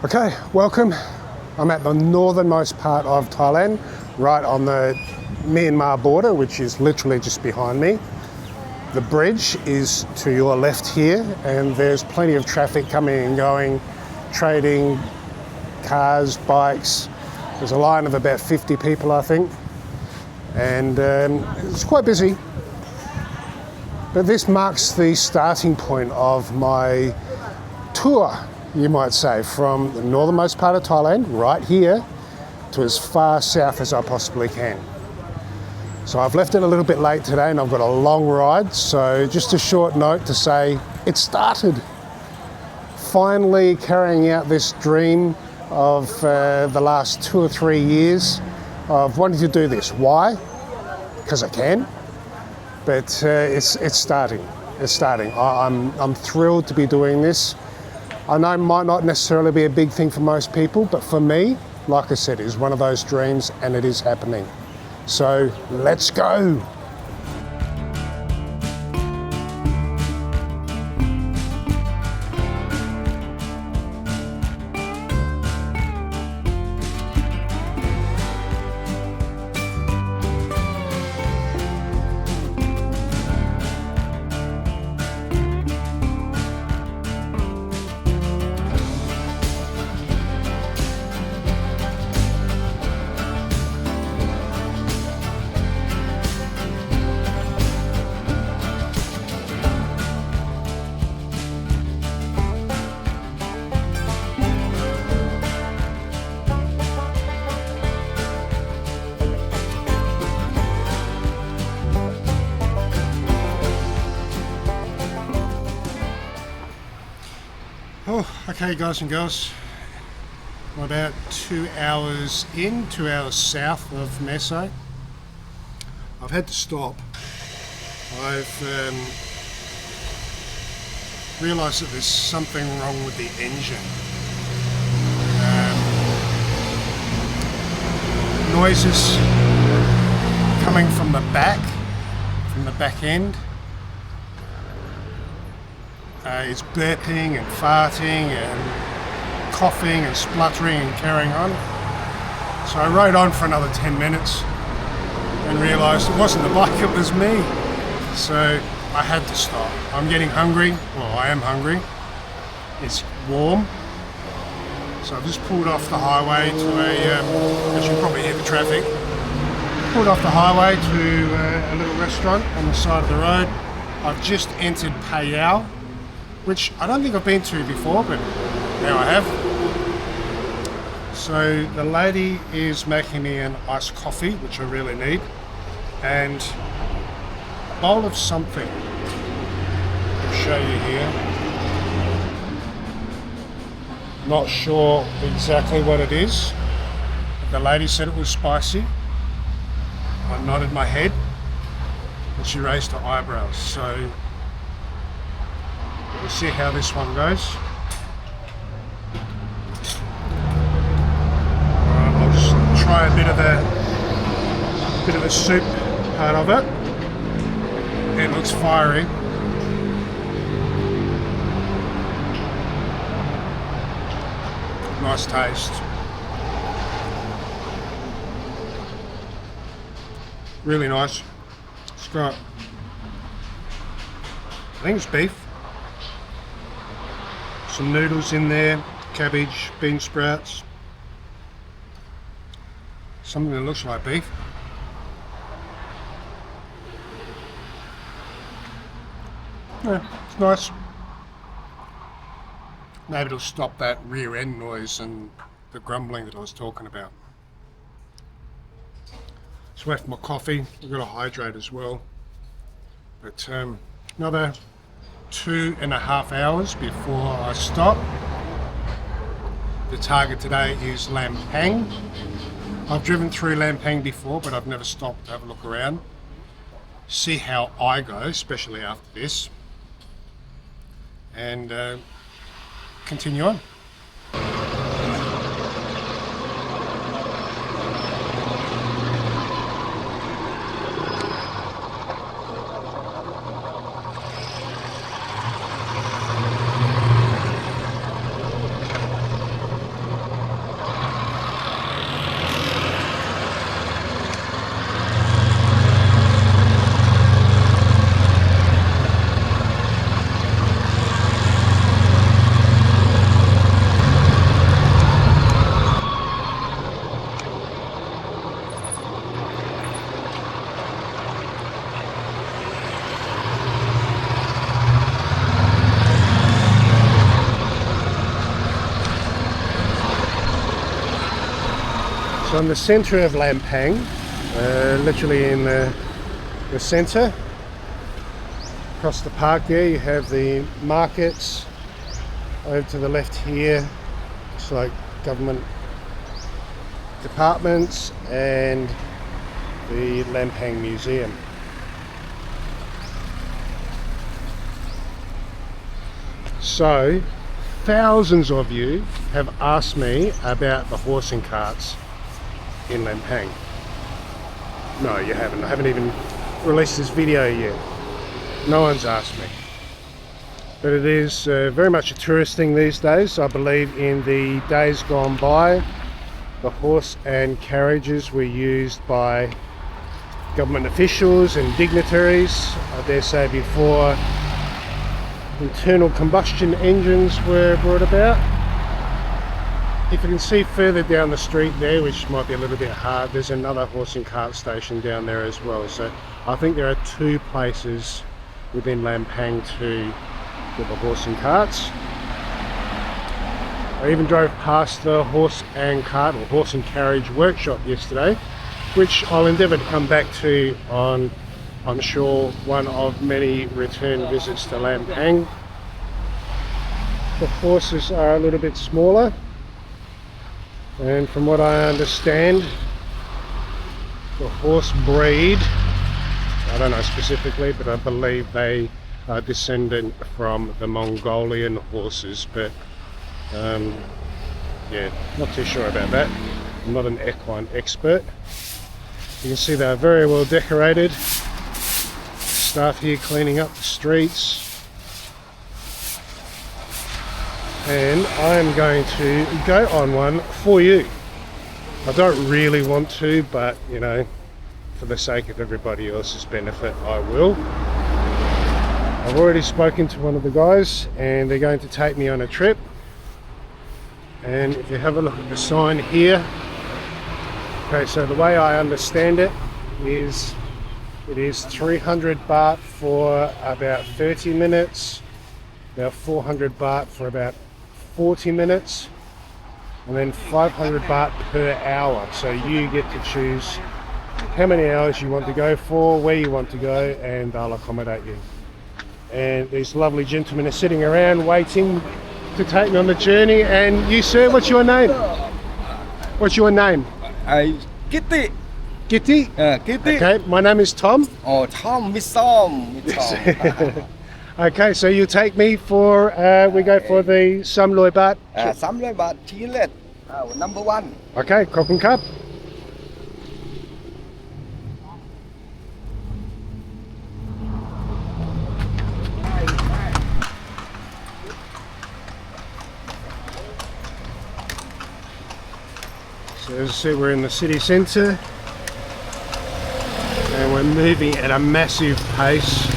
Okay, welcome. I'm at the northernmost part of Thailand, right on the Myanmar border, which is literally just behind me. The bridge is to your left here, and there's plenty of traffic coming and going, trading, cars, bikes. There's a line of about 50 people, I think, and it's quite busy. But this marks the starting point of my tour, you might say, from the northernmost part of Thailand, right here, to as far south as I possibly can. So I've left it a little bit late today and I've got a long ride, so just a short note to say it started. Finally carrying out this dream of the last 2 or 3 years of wanting to do this. Why? Because I can. But it's starting. It's starting. I'm thrilled to be doing this. I know it might not necessarily be a big thing for most people, but for me, like I said, it's one of those dreams and it is happening. So let's go. Okay, guys and girls, I'm about 2 hours in, 2 hours south of Mae Sai. I've had to stop. I've realised that there's something wrong with the engine. Noises coming from the back end. It's burping and farting and coughing and spluttering and carrying on. So I rode on for another 10 minutes and realised it wasn't the bike, it was me. So I had to stop. I'm getting hungry. Well, I am hungry. It's warm. So I've just pulled off the highway to as you can probably hear the traffic, pulled off the highway to a little restaurant on the side of the road. I've just entered Payao, which I don't think I've been to before, but now I have. So the lady is making me an iced coffee, which I really need, and a bowl of something. I'll show you here. Not sure exactly what it is. The lady said it was spicy. I nodded my head, and she raised her eyebrows. So we'll see how this one goes. I'll just try a bit of the soup part of it. It looks fiery. Nice taste. Really nice. It's got, I think it's beef. Some noodles in there, cabbage, bean sprouts, something that looks like beef. Yeah, it's nice. Maybe it'll stop that rear end noise and the grumbling that I was talking about. Just wait for my coffee. I've got to hydrate as well. But another 2.5 hours before I stop. The target today is Lampang. I've driven through Lampang before, but I've never stopped to have a look around. See how I go, especially after this. And continue on. So in the centre of Lampang, literally in the centre, across the park there you have the markets. Over to the left here, it's like government departments and the Lampang Museum. So, thousands of you have asked me about the horse and carts in Lampang. No, you haven't. I haven't even released this video yet. No one's asked me. But it is very much a tourist thing these days. I believe in the days gone by, the horse and carriages were used by government officials and dignitaries, I dare say before internal combustion engines were brought about. If you can see further down the street there, which might be a little bit hard, there's another horse and cart station down there as well. So I think there are two places within Lampang to get the horse and carts. I even drove past the horse and cart or horse and carriage workshop yesterday, which I'll endeavour to come back to on, I'm sure, one of many return visits to Lampang. The horses are a little bit smaller, and from what I understand, the horse breed, I don't know specifically, but I believe they are descendant from the Mongolian horses, but yeah, not too sure about that. I'm not an equine expert. You can see they're very well decorated. Staff here cleaning up the streets. And I am going to go on one for you. I don't really want to, but you know, for the sake of everybody else's benefit, I will. I've already spoken to one of the guys and they're going to take me on a trip. And if you have a look at the sign here, okay, so the way I understand it is 300 baht for about 30 minutes, about 400 baht for about 40 minutes, and then 500 baht per hour. So you get to choose how many hours you want to go for, where you want to go, and they'll accommodate you. And these lovely gentlemen are sitting around waiting to take me on the journey. And you, sir, what's your name? What's your name? Kitty. Kitty? Kitty. Okay, my name is Tom. Oh, Tom, Miss Tom. Okay, so you take me for, we go for the Samloy Bat. 300 baht Tatchilek, number one. Okay, Kop and Cup. So as I said, we're in the city centre and we're moving at a massive pace.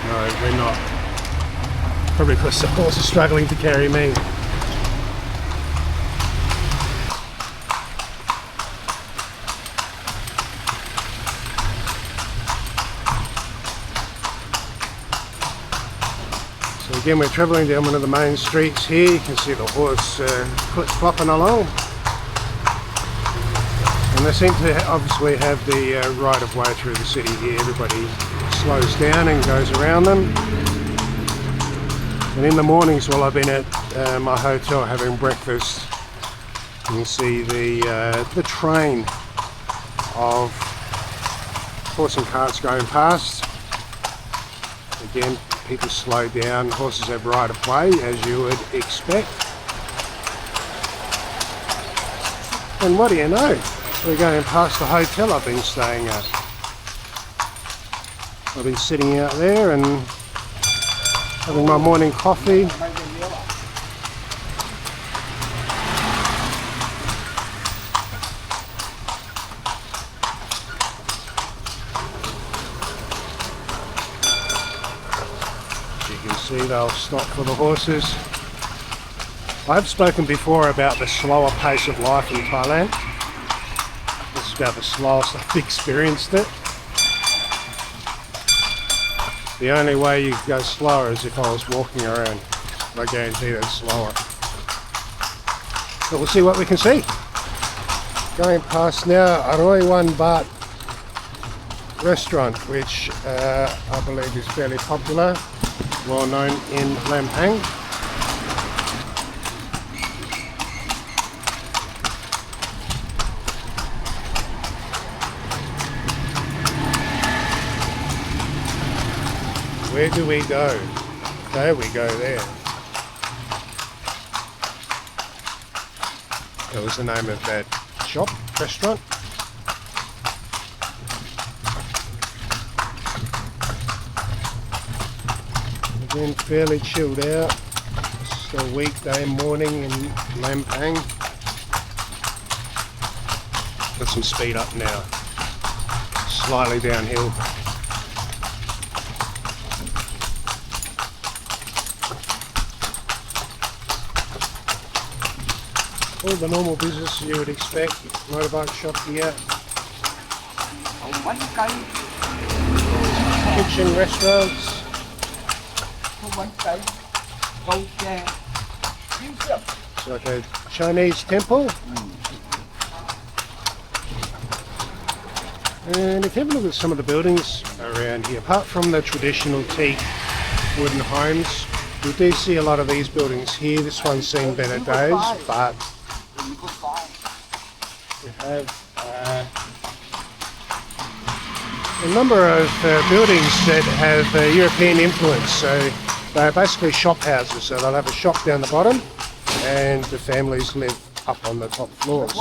No, we're not. Probably because the horse is struggling to carry me. So again, we're travelling down one of the main streets here. You can see the horse flip-flopping along. And they seem to obviously have the right of way through the city here. Everybody slows down and goes around them. And in the mornings while I've been at my hotel having breakfast, you can see the train of horse and carts going past. Again, people slow down, horses have right of way as you would expect. And what do you know? We're going past the hotel I've been staying at. I've been sitting out there and having my morning coffee. As you can see, they'll stop for the horses. I've spoken before about the slower pace of life in Thailand. This is about the slowest I've experienced it. The only way you could go slower is if I was walking around. I guarantee that's slower. But we'll see what we can see. Going past now Aroi One Baht restaurant, which I believe is fairly popular, well known in Lampang. Where do we go? There we go there. That was the name of that shop, restaurant. Again, fairly chilled out. It's a weekday morning in Lampang. Got some speed up now. Slightly downhill. All the normal business you would expect, motorbike shop here, kitchen, restaurants. It's like a Chinese temple. And if you have a look at some of the buildings around here, apart from the traditional teak wooden homes, we do see a lot of these buildings here. This one's seen better days, but we have a number of buildings that have European influence. So they're basically shop houses. So they'll have a shop down the bottom and the families live up on the top floors.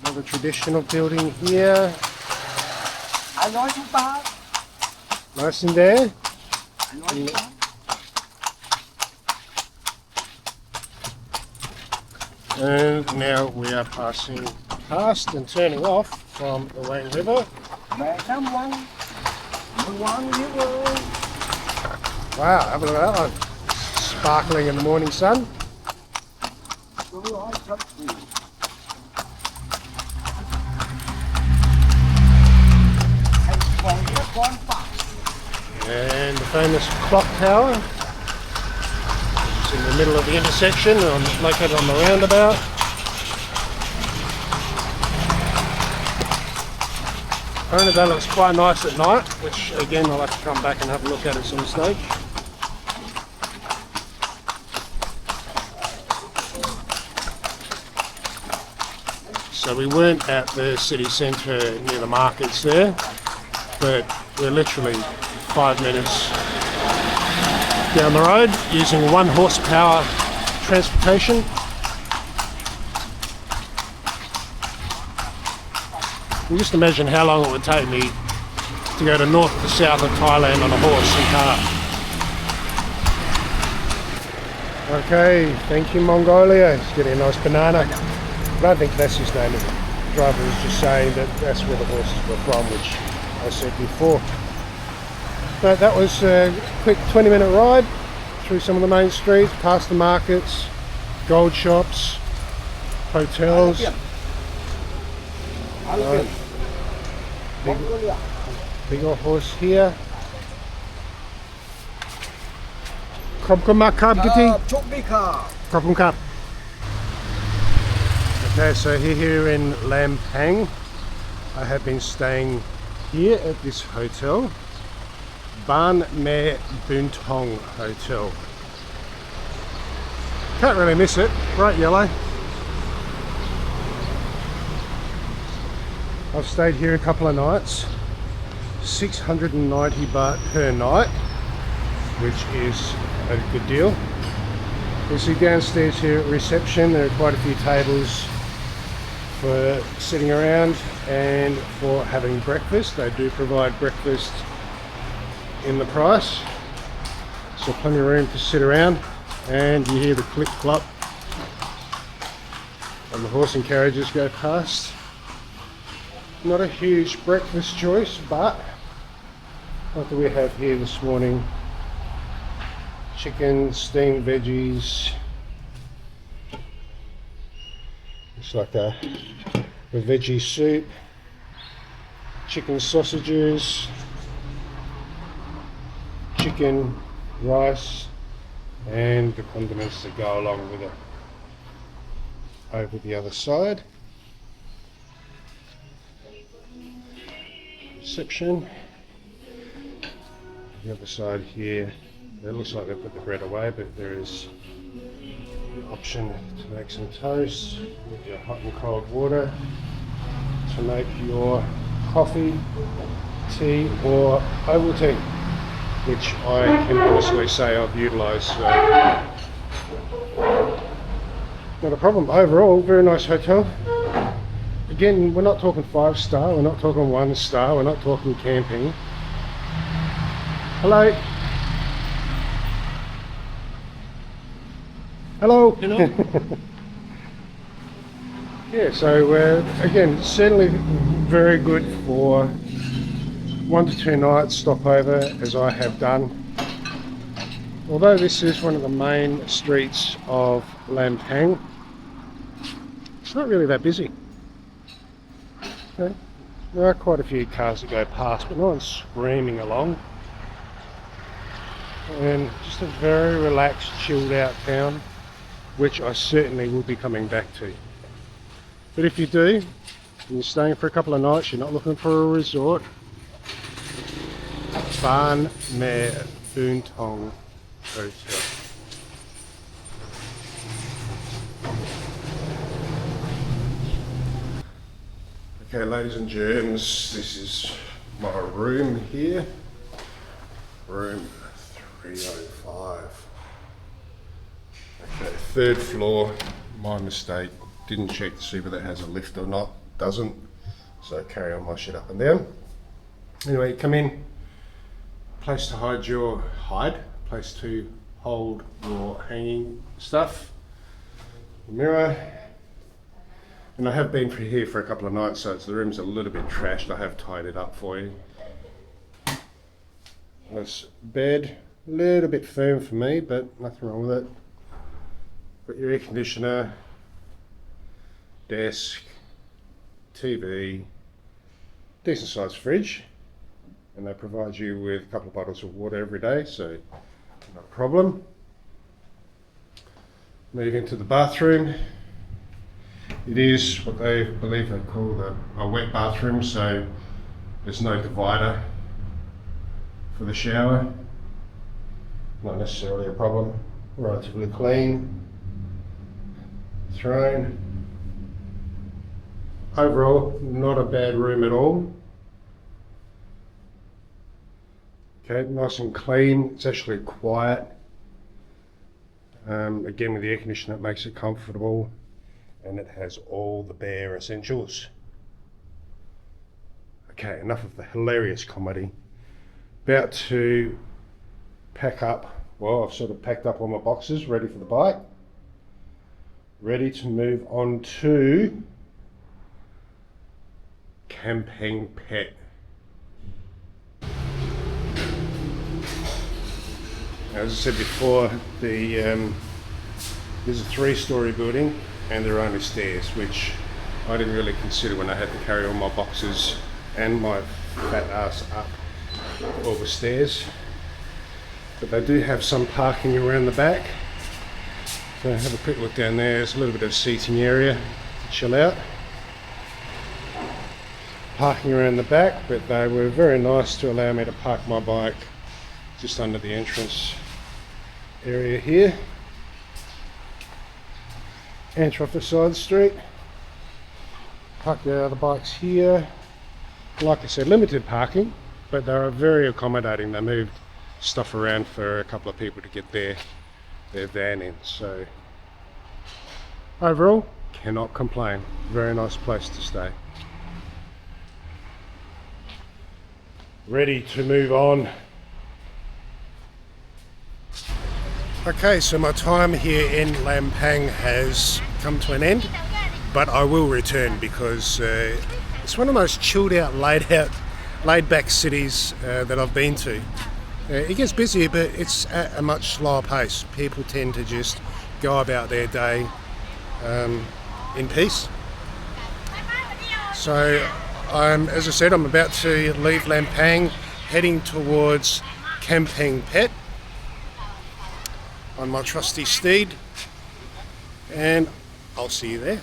Another traditional building here. Nice in there. And now we are passing past and turning off from the Wang River. Wow, have a look at that one. Sparkling in the morning sun. And the famous clock tower. It's in the middle of the intersection, located on the roundabout. Apparently that looks quite nice at night, which again I'll have to come back and have a look at it some stage. So we weren't at the city centre near the markets there, but we're literally 5 minutes down the road using 1 horsepower transportation. And just imagine how long it would take me to go to north to south of Thailand on a horse and car. Okay, thank you Mongolia. He's getting a nice banana. I don't think that's his name. The driver was just saying that that's where the horses were from, which I said before. But that was a quick 20-minute ride through some of the main streets, past the markets, gold shops, hotels. Big old horse here. Okay, so here in Lampang, I have been staying here at this hotel, Ban Me Buntong Hotel. Can't really miss it, bright yellow. I've stayed here a couple of nights, 690 baht per night, which is a good deal. You see downstairs here at reception, there are quite a few tables for sitting around and for having breakfast. They do provide breakfast in the price, so plenty of room to sit around, and you hear the clip clop and the horse and carriages go past. Not a huge breakfast choice, but what do we have here this morning? Chicken, steamed veggies. It's like a veggie soup, chicken sausages, chicken, rice, and the condiments that go along with it. Over the other side. section. The other side here, it looks like they've put the bread away, but there is the option to make some toast with your hot and cold water to make your coffee, tea or Ovaltine, which I can honestly say I've utilised. So not a problem. Overall, very nice hotel. Again, we're not talking 5-star, we're not talking 1-star, we're not talking camping. Hello. Hello. Hello. Yeah, so again, certainly very good for 1 to 2 nights stopover, as I have done. Although this is one of the main streets of Lampang, it's not really that busy. Okay. There are quite a few cars that go past, but no one's screaming along. And just a very relaxed, chilled out town, which I certainly will be coming back to. But if you do, and you're staying for a couple of nights, you're not looking for a resort, Ban Mae Tong Hotel. Okay, ladies and germs, this is my room here. Room 305. Okay, 3rd floor, my mistake. Didn't check to see whether it has a lift or not. Doesn't. So carry on my shit up and down. Anyway, come in. Place to place to hold your hanging stuff. Mirror. And I have been here for a couple of nights, so the room's a little bit trashed. I have tied it up for you. This bed, a little bit firm for me, but nothing wrong with it. Got your air conditioner, desk, TV, decent sized fridge, and they provide you with a couple of bottles of water every day, so no problem. Move into the bathroom. It is what they believe they call a wet bathroom, so there's no divider for the shower. Not necessarily a problem. Relatively clean. Throne. Overall, not a bad room at all. Okay, nice and clean. It's actually quiet. Again, with the air conditioner, it makes it comfortable, and it has all the bare essentials. Okay, enough of the hilarious comedy. About to pack up. Well, I've sort of packed up all my boxes, ready for the bike. Ready to move on to Camping Pet. As I said before, there's a 3-story building and there are only stairs, which I didn't really consider when I had to carry all my boxes and my fat ass up all the stairs. But they do have some parking around the back. So have a quick look down there. There's a little bit of seating area to chill out. Parking around the back, but they were very nice to allow me to park my bike just under the entrance area here. Enter off the side street. Park the other bikes here. Like I said, limited parking, but they are very accommodating. They moved stuff around for a couple of people to get their van in. So overall, cannot complain. Very nice place to stay. Ready to move on. Okay, so my time here in Lampang has come to an end, but I will return because it's one of the most chilled out, laid back cities that I've been to. It gets busy, but it's at a much slower pace. People tend to just go about their day in peace. So as I said, I'm about to leave Lampang, heading towards Camping Pet on my trusty steed, and I'll see you there.